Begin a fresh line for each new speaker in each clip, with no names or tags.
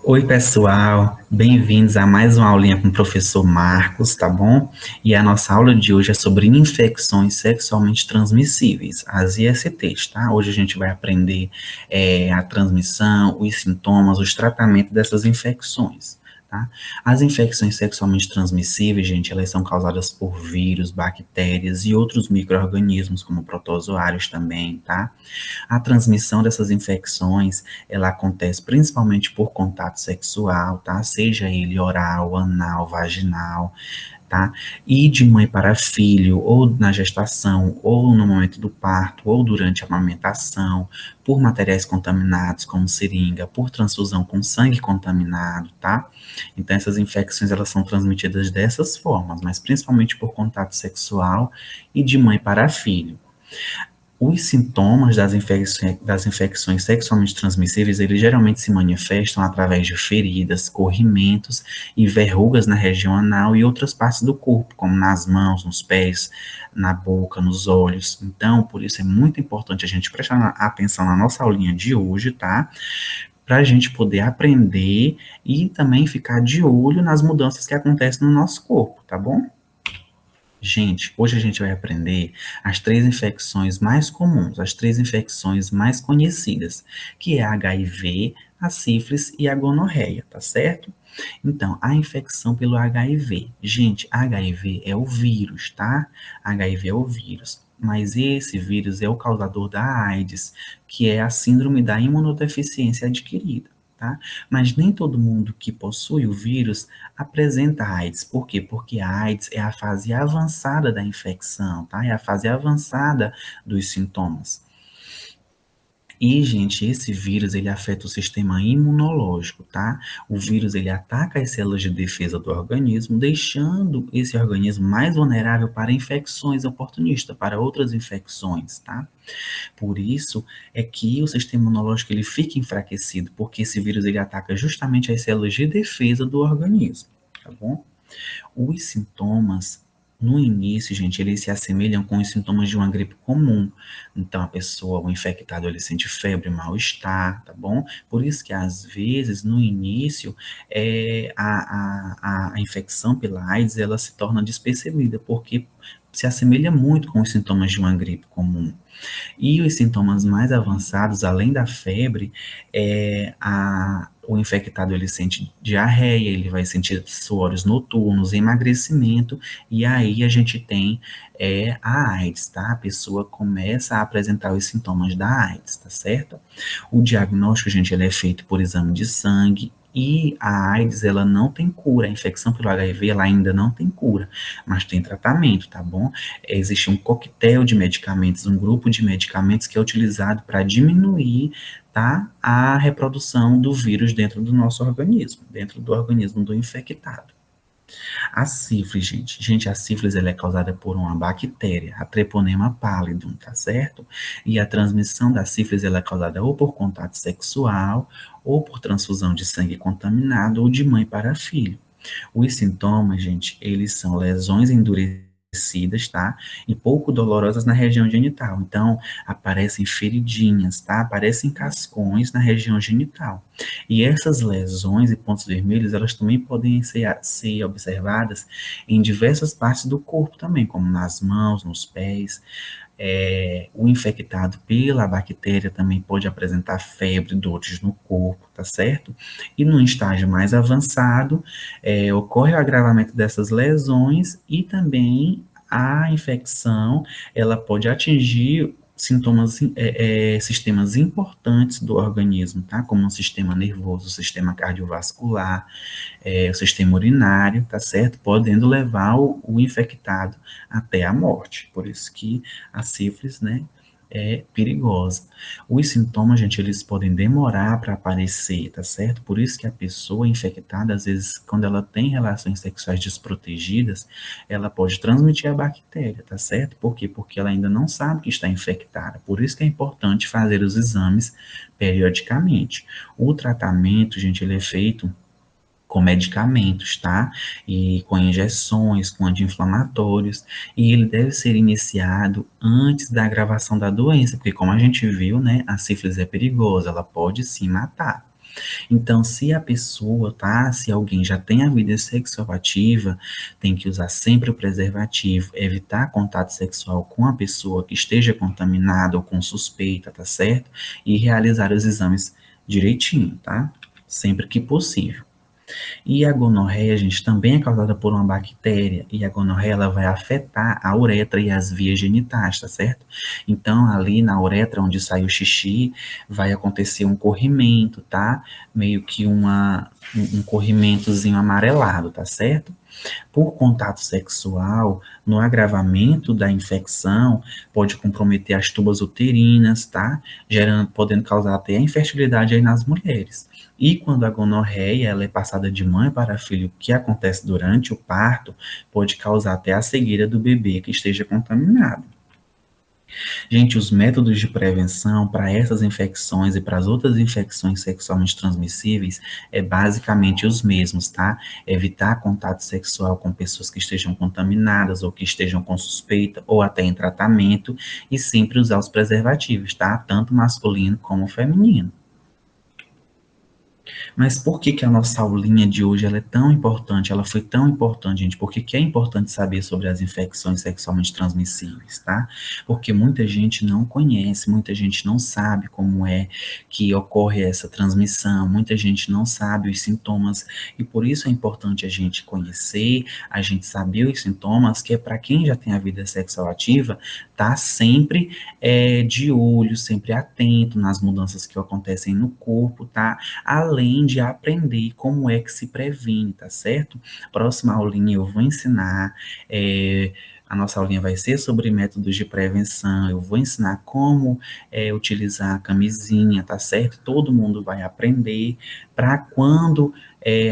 Oi, pessoal, bem-vindos a mais uma aulinha com o professor Marcos, tá bom? E a nossa aula de hoje é sobre infecções sexualmente transmissíveis, as ISTs, tá? Hoje a gente vai aprender a transmissão, os sintomas, os tratamentos dessas infecções, tá? As infecções sexualmente transmissíveis, gente, elas são causadas por vírus, bactérias e outros micro-organismos, como protozoários também, tá? A transmissão dessas infecções, ela acontece principalmente por contato sexual, tá? Seja ele oral, anal, vaginal, tá? E de mãe para filho, ou na gestação, ou no momento do parto, ou durante a amamentação, por materiais contaminados, como seringa, por transfusão com sangue contaminado, tá? Então, essas infecções, elas são transmitidas dessas formas, mas principalmente por contato sexual e de mãe para filho. Os sintomas das infecções sexualmente transmissíveis, eles geralmente se manifestam através de feridas, corrimentos e verrugas na região anal e outras partes do corpo, como nas mãos, nos pés, na boca, nos olhos. Então, por isso é muito importante a gente prestar atenção na nossa aulinha de hoje, tá? Para a gente poder aprender e também ficar de olho nas mudanças que acontecem no nosso corpo, tá bom? Gente, hoje a gente vai aprender as três infecções mais comuns, as três infecções mais conhecidas, que é a HIV, a sífilis e a gonorreia, tá certo? Então, a infecção pelo HIV. Gente, HIV é o vírus, tá? HIV é o vírus. Mas esse vírus é o causador da AIDS, que é a síndrome da imunodeficiência adquirida, tá? Mas nem todo mundo que possui o vírus apresenta AIDS. Por quê? Porque a AIDS é a fase avançada da infecção, tá? É a fase avançada dos sintomas. E, gente, esse vírus, ele afeta o sistema imunológico, tá? O vírus, ele ataca as células de defesa do organismo, deixando esse organismo mais vulnerável para infecções oportunistas, para outras infecções, tá? Por isso é que o sistema imunológico, ele fica enfraquecido, porque esse vírus, ele ataca justamente as células de defesa do organismo, tá bom? Os sintomas, no início, gente, eles se assemelham com os sintomas de uma gripe comum. Então, a pessoa, o infectado, ele sente febre, mal-estar, tá bom? Por isso que, às vezes, no início, a infecção pela AIDS, ela se torna despercebida, porque se assemelha muito com os sintomas de uma gripe comum. E os sintomas mais avançados, além da febre, o infectado ele sente diarreia, ele vai sentir suores noturnos, emagrecimento, e aí a gente tem a AIDS, tá? A pessoa começa a apresentar os sintomas da AIDS, tá certo? O diagnóstico, gente, ele é feito por exame de sangue, e a AIDS, ela não tem cura, a infecção pelo HIV, ela ainda não tem cura, mas tem tratamento, tá bom? Existe um coquetel de medicamentos, um grupo de medicamentos que é utilizado para diminuir, tá, a reprodução do vírus dentro do nosso organismo, dentro do organismo do infectado. A sífilis, gente. Gente, a sífilis ela é causada por uma bactéria, a Treponema pallidum, tá certo? E a transmissão da sífilis ela é causada ou por contato sexual, ou por transfusão de sangue contaminado, ou de mãe para filho. Os sintomas, gente, eles são lesões endurecidas, tá? E pouco dolorosas na região genital. Então, aparecem feridinhas, tá? Aparecem cascões na região genital. E essas lesões e pontos vermelhos, elas também podem ser observadas em diversas partes do corpo também, como nas mãos, nos pés. O infectado pela bactéria também pode apresentar febre, dores no corpo, tá certo? E no estágio mais avançado, ocorre o agravamento dessas lesões e também a infecção, ela pode atingir sistemas importantes do organismo, tá? Como o sistema nervoso, o sistema cardiovascular, o sistema urinário, tá certo? Podendo levar o infectado até a morte. Por isso que a sífilis, né, é perigosa. Os sintomas, gente, eles podem demorar para aparecer, tá certo? Por isso que a pessoa infectada, às vezes, quando ela tem relações sexuais desprotegidas, ela pode transmitir a bactéria, tá certo? Por quê? Porque ela ainda não sabe que está infectada. Por isso que é importante fazer os exames periodicamente. O tratamento, gente, ele é feito com medicamentos, tá? E com injeções, com anti-inflamatórios, e ele deve ser iniciado antes da agravação da doença, porque como a gente viu, né, a sífilis é perigosa, ela pode sim matar. Então, se a pessoa, tá? Se alguém já tem a vida sexual ativa, tem que usar sempre o preservativo, evitar contato sexual com a pessoa que esteja contaminada ou com suspeita, tá certo? E realizar os exames direitinho, tá? Sempre que possível. E a gonorreia, gente, também é causada por uma bactéria, e a gonorreia ela vai afetar a uretra e as vias genitais, tá certo? Então, ali na uretra, onde sai o xixi, vai acontecer um corrimento, tá? Meio que um corrimentozinho amarelado, tá certo? Por contato sexual, no agravamento da infecção, pode comprometer as tubas uterinas, tá? Podendo causar até a infertilidade aí nas mulheres. E quando a gonorreia ela é passada de mãe para filho, que acontece durante o parto, pode causar até a cegueira do bebê que esteja contaminado. Gente, os métodos de prevenção para essas infecções e para as outras infecções sexualmente transmissíveis é basicamente os mesmos, tá? Evitar contato sexual com pessoas que estejam contaminadas ou que estejam com suspeita ou até em tratamento e sempre usar os preservativos, tá? Tanto masculino como feminino. Mas por que que a nossa aulinha de hoje ela é tão importante? Ela foi tão importante, gente? Por que que é importante saber sobre as infecções sexualmente transmissíveis, tá? Porque muita gente não conhece, muita gente não sabe como é que ocorre essa transmissão, muita gente não sabe os sintomas, e por isso é importante a gente conhecer, a gente saber os sintomas, que é para quem já tem a vida sexual ativa, tá sempre de olho, sempre atento nas mudanças que acontecem no corpo, tá? Além de aprender como é que se previne, tá certo? Próxima aulinha eu vou ensinar, a nossa aulinha vai ser sobre métodos de prevenção, eu vou ensinar como utilizar a camisinha, tá certo? Todo mundo vai aprender para quando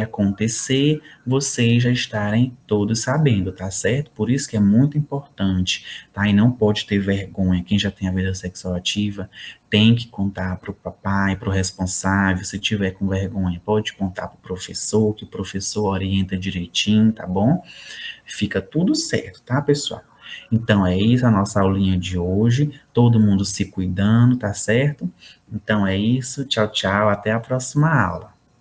acontecer, vocês já estarem todos sabendo, tá certo? Por isso que é muito importante, tá? E não pode ter vergonha, quem já tem a vida sexual ativa, tem que contar para o papai, para o responsável. Se tiver com vergonha, pode contar para o professor, que o professor orienta direitinho, tá bom? Fica tudo certo, tá, pessoal? Então é isso a nossa aulinha de hoje. Todo mundo se cuidando, tá certo? Então é isso. Tchau, tchau. Até a próxima aula.